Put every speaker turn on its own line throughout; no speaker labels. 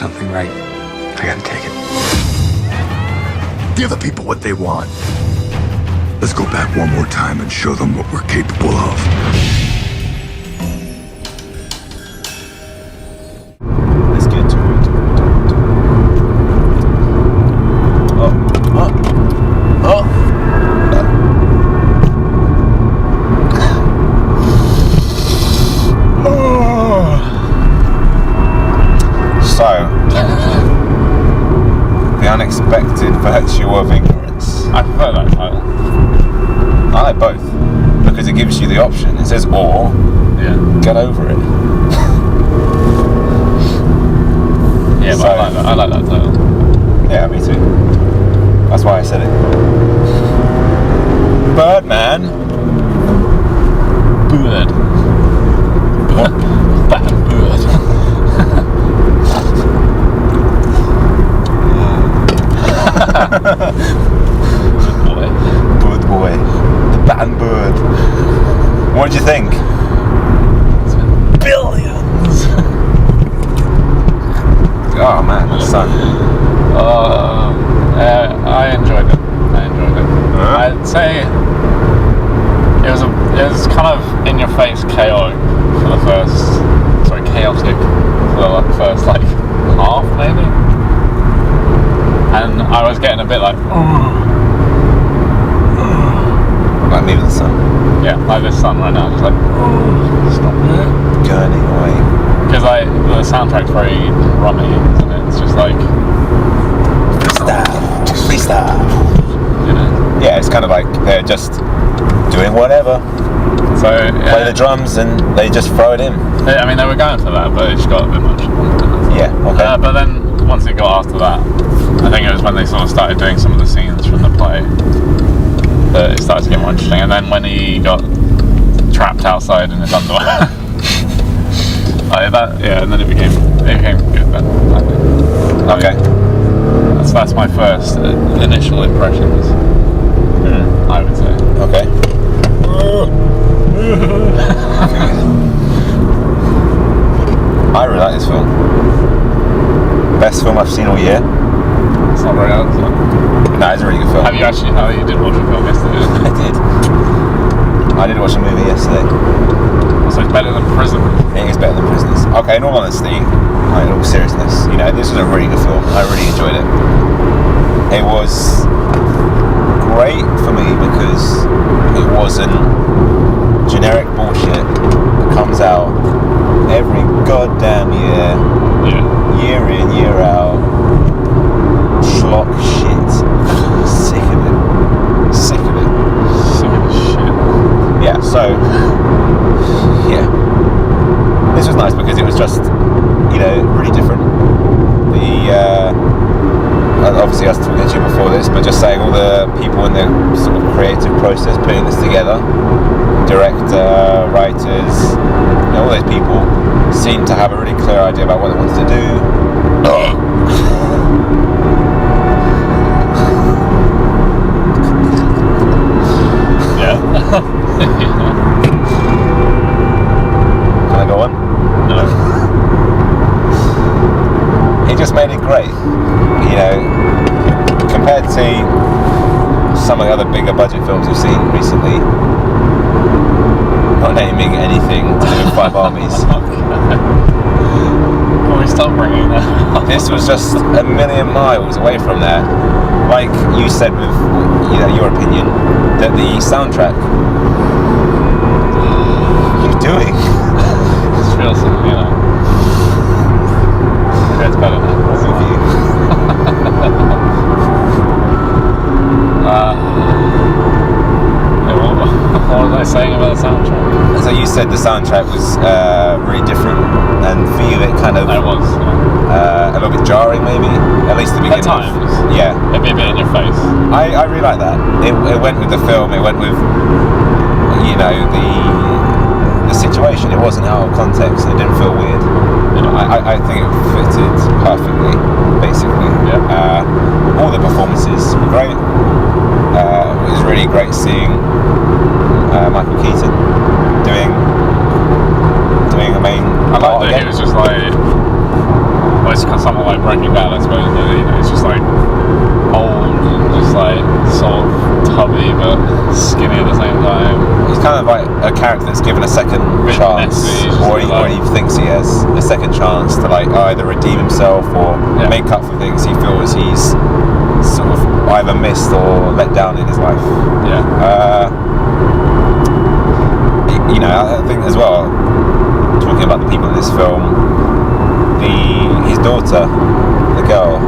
something right, I gotta take it.
Give the people what they want. Let's go back one more time and show them what we're capable of.
Let's get to it. So, the unexpected virtue of ignorance.
I prefer that title.
I like both because it gives you the option. It says or,
Yeah.
get over it.
Yeah, but
So-
I like that title.
Yeah, me too. That's why I said it. Birdman.
Bird. Bad bird. Boy.
Good boy. The Batman Bird. What did you think?
Billions.
Oh man, the sun.
I enjoyed it. I'd say it was kind of in your face chaotic for the first like half maybe, and I was getting a bit like
Like me with the sun.
yeah, like this sun right now, just like stop it,
Gurning away.
because like the soundtrack's very rummy, isn't it? It's just like
Freestyle.
you know.
Yeah, it's kind of like they're just doing whatever.
So
Play the drums and they just throw it in.
I mean, they were going for that, but it just got a bit much.
Yeah, okay.
But then once it got after that, I think it was when they sort of started doing some of the scenes from the play that it started to get more interesting. And then when he got trapped outside in his underwear, like that, yeah, and then it became good then. I think.
Okay.
That's my first initial impressions. I would say.
Okay. I really like this film. Best film I've seen all year.
It's not very hard, is it?
No, it's a really good film.
Have you actually? Oh, you did watch a film yesterday.
I did watch a movie yesterday.
So it's better than Prison.
It is better than Prisoners. Okay, in all honesty, in all seriousness, this was a really good film. I really enjoyed it. It was great for me because it wasn't generic bullshit that comes out every goddamn year, year in, year out, schlock shit. Sick of it. Sick of it.
Sick of this shit.
Yeah, so, yeah. This was nice because it was just, really different. Obviously I was talking to you before this, but just saying all the people in the sort of creative process putting this together, director, writers, all those people seemed to have a really clear idea about what they wanted to do.
Yeah.
Can I go on?
No.
He just made it great. Compared to some of the other bigger budget films we've seen recently, not naming anything to do with Five Armies.
Can we stop bringing that up?
This was just a million miles away from there. Like you said with your opinion, that the soundtrack. What are you doing?
Just feels, okay, it's better now.
What's with you?
What was I saying about the soundtrack?
So you said the soundtrack was really different, and for you it kind of
It was.
a little bit jarring, maybe at least at the beginning.
At times.
Yeah.
It'd be a bit in your face.
I really like that. It went with the film. It went with the situation. It wasn't out of context. It didn't feel weird. I think it fitted perfectly. Basically, all the performances were great. It was really great seeing Michael Keaton doing a main.
I like
part
that
again.
he was just like, well, it's because someone like Breaking Bad, I suppose, but you know, it's just like old and just like sort of tubby but skinny at the same time.
He's kind of like a character that's given a second chance, or he thinks he has a second chance to like either redeem himself or make up for things he feels he's sort of either missed or let down in his life. You know, I think as well, talking about the people in this film, his daughter, the girl.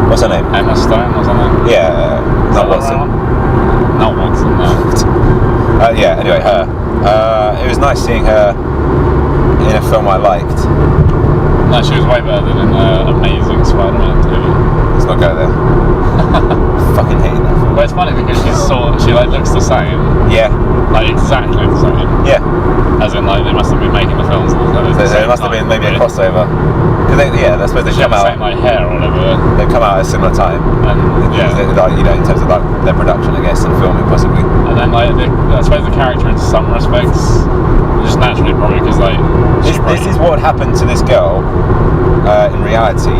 What's her name?
Emma Stone or something?
Yeah, not Watson.
Not Watson, no.
Yeah, anyway, her. It was nice seeing her in a film I liked.
No, she was way better than in the Amazing Spider-Man 2.
Let's not go there. Fucking hating that film.
But it's funny because she like looks the same.
Yeah.
Like exactly the same.
Yeah.
As in, like, they must have been making the films.
There must have been maybe a crossover. Because I suppose they come out.
Same, like, hair or whatever.
They come out at a similar time.
And
you know, in terms of like their production, I guess, and filming possibly.
And then, like, I suppose the character in some respects, just naturally probably because like
this is what happened to this girl in reality.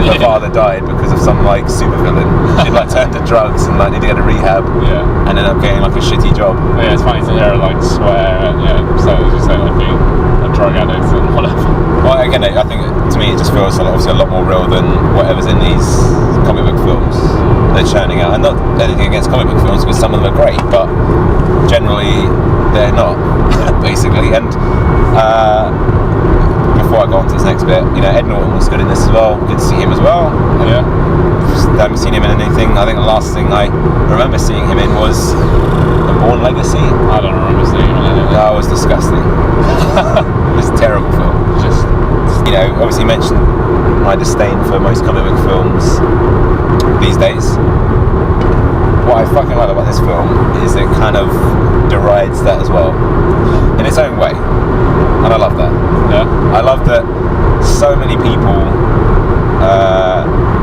Her father died because of some like super villain. She like turned to drugs and like needed to go to rehab.
Yeah. And
ended up getting like a shitty job.
But yeah, it's funny to hear her like swear and so as you say, like being a drug addict and whatever.
Well, again, I think to me it just feels obviously a lot more real than whatever's in these comic book films they're churning out. And not anything against comic book films because some of them are great, but generally they're not, basically. And before I go on to this next bit, you know, Ed Norton was good in this as well. Good to see him as well.
Yeah.
I haven't seen him in anything. I think the last thing I remember seeing him in was The Bourne Legacy.
I don't remember seeing him in anything.
That was disgusting. It's a terrible film.
Just,
you know, obviously mentioned my disdain for most comic book films these days. What I fucking like about this film is it kind of derides that as well, in its own way, and I love that.
Yeah.
I love that so many people,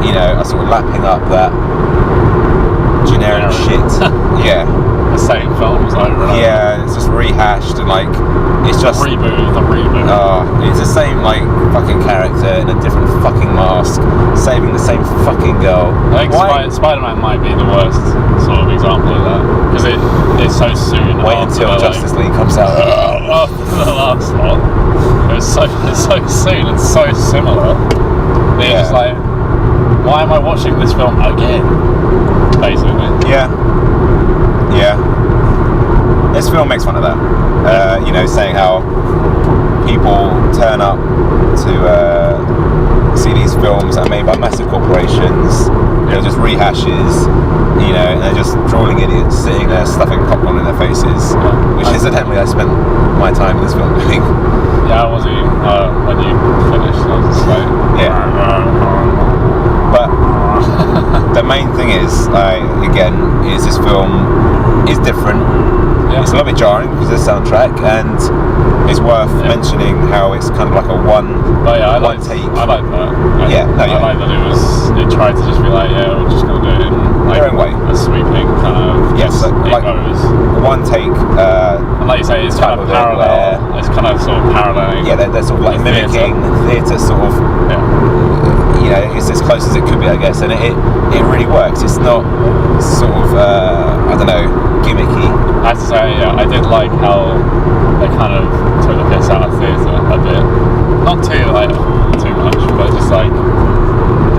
you know, are sort of lapping up that generic shit. Yeah.
The same films over.
Yeah, it's just rehashed and like it's just
the reboot.
It's the same like fucking character in a different fucking mask, saving the same fucking girl.
I think Spider-Man might be the worst sort of example of that because it's so soon.
Wait until Justice League comes out.
After the last one, it's so soon and so similar. It's just like, why am I watching this film again? Basically.
Yeah. This film makes fun of that. You know, saying how people turn up to see these films that are made by massive corporations. They're just rehashes, you know, and they're just drooling idiots sitting there stuffing popcorn in their faces. Which incidentally I spent my time in this film doing.
Yeah, I was when you finished, I was just like...
Yeah. But the main thing is, is this film is different. Yeah. It's a little bit jarring because of the soundtrack, and it's worth mentioning how it's kind of like a one take.
I like that. I like that it tried to just be like, we're just going to do it in like,
their own way.
A sweeping kind of...
Yes, like one take.
And like you say, it's kind of parallel. It's kind of sort of paralleling.
Yeah, they're sort of like mimicking theatre sort of...
Yeah.
You know, it's as close as it could be, I guess, and it really works. It's not sort of, I don't know, gimmicky.
I have to say, I did like how they kind of took the piss out of theatre a bit. Not too much, but just like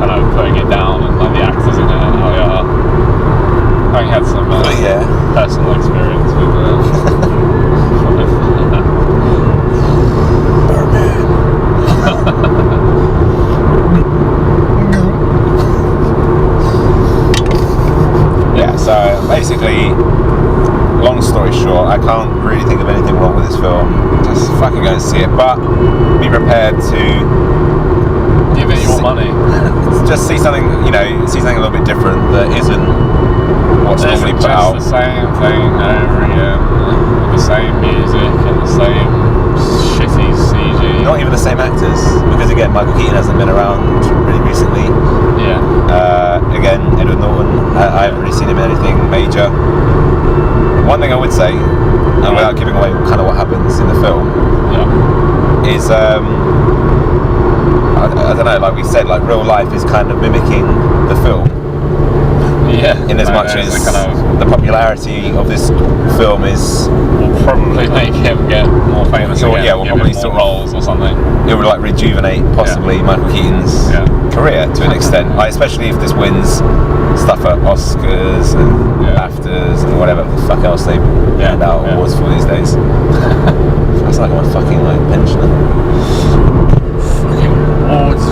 kind of putting it down and like the actors in it and how they are. I had some personal experience with
Birdman. Yeah, so basically, long story short, I can't really think of anything wrong with this film. Just fucking go and see it, but be prepared to
give it your money.
Just see something, you know, a little bit different that isn't what's normally put out.
It's the same thing over again, with the same music and the same shitty CG.
Not even the same actors, because again, Michael Keaton hasn't been around really recently.
Yeah.
Again, Edward Norton, I haven't really seen him in anything major. One thing I would say, and without giving away kind of what happens in the film, is I don't know, like we said, like real life is kind of mimicking the film.
Yeah.
In as much as the popularity of this film will
probably make him get more famous.
Will
give
probably
him more roles or something.
It would like rejuvenate possibly Michael Keaton's career to an extent, like, especially if this wins stuff at Oscars and BAFTAs and whatever the fuck else they hand out awards for these days. Feels like I'm a fucking like pensioner.
Fucking awards.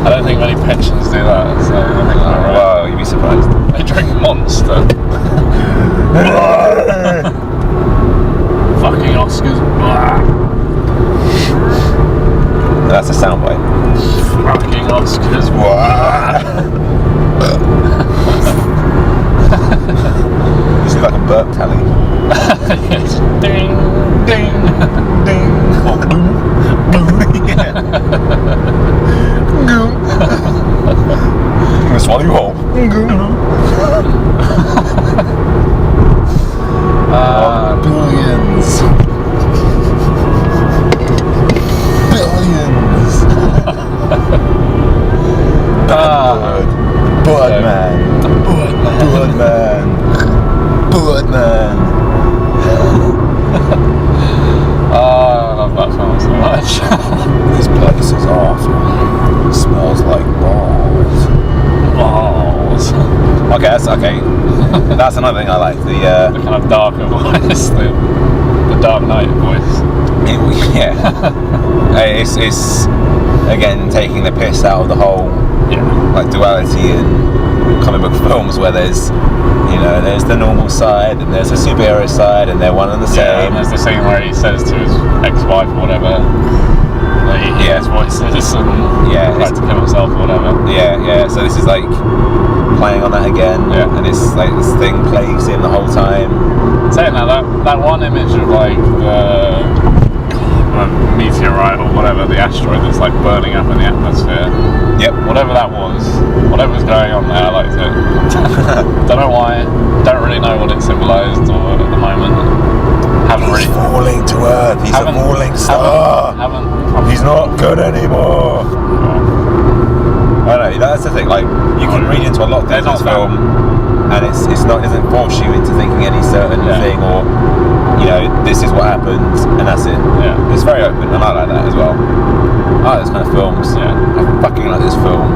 I don't think many pensions do that, so I think they're right.
Wow, you'd be surprised.
They drink Monster. Fucking Oscars.
That's a soundbite.
Fucking Oscars.
This is like a burp tally.
Yes. Ding, ding, ding. Or boom, boom.
Yeah. I'm gonna swallow you whole. Billions. Birdman.
I love that film so much.
This place is awful. It smells like balls. Okay, that's another thing I like. The
kind of darker voice, the Dark Knight voice.
It's again taking the piss out of the whole like duality in comic book films where there's the normal side and there's a superhero side and they're one and the same.
Yeah, and there's the scene where he says to his ex-wife or whatever, like he hears voices and tries to kill himself or whatever.
Yeah. So this is like playing on that again, and it's like this thing plagues him the whole time.
Saying that one image of like the meteorite or whatever, the asteroid that's like burning up in the atmosphere.
Yep.
Whatever that was, whatever was going on there, I liked it. Don't know why. Don't really know what it symbolised or at the moment.
He's falling to earth. He's a falling star. He's not good anymore. I don't know. That's the thing. Like you can read into a lot of things in this film, and it doesn't force you into thinking any certain thing or. This is what happened, and that's it. Yeah. It's very open, and I like that as well. I like those kind of films. Yeah. I fucking like this film.